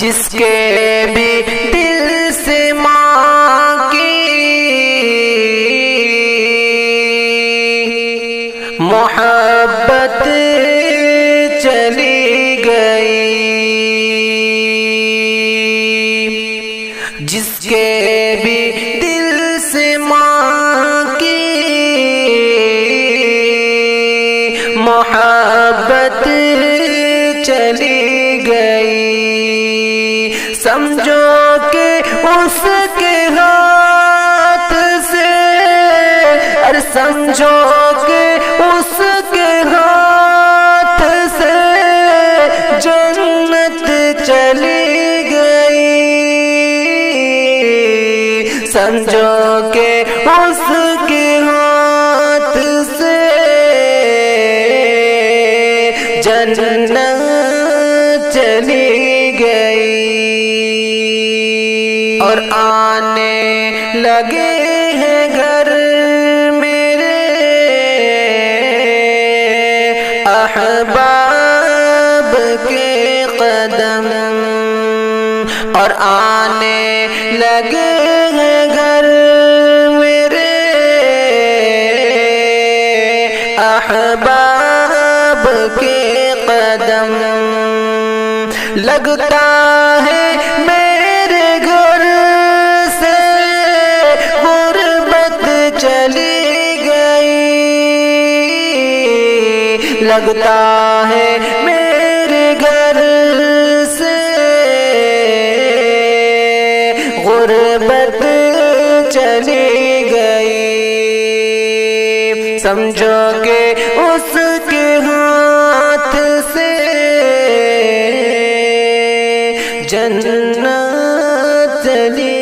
جس کے بھی دل سے ماں کی محبت چلی گئی، جس کے بھی دل سے ماں کی محبت چلی گئی، سمجھو کہ اس کے ہاتھ سے، اور سمجھو کہ اس کے ہاتھ سے جنت چلی گئی، سمجھو کہ اس کے ہاتھ سے جنت چلی گئی، اور آنے لگے ہیں گھر میرے احباب کے قدم، اور آنے لگے ہیں گھر میرے احباب کے قدم، لگتا ہے میرے گھر سے غربت چلی گئی، لگتا ہے میرے گھر سے غربت چلی گئی، سمجھو کہ اس کے ہاتھ سے جنت چلی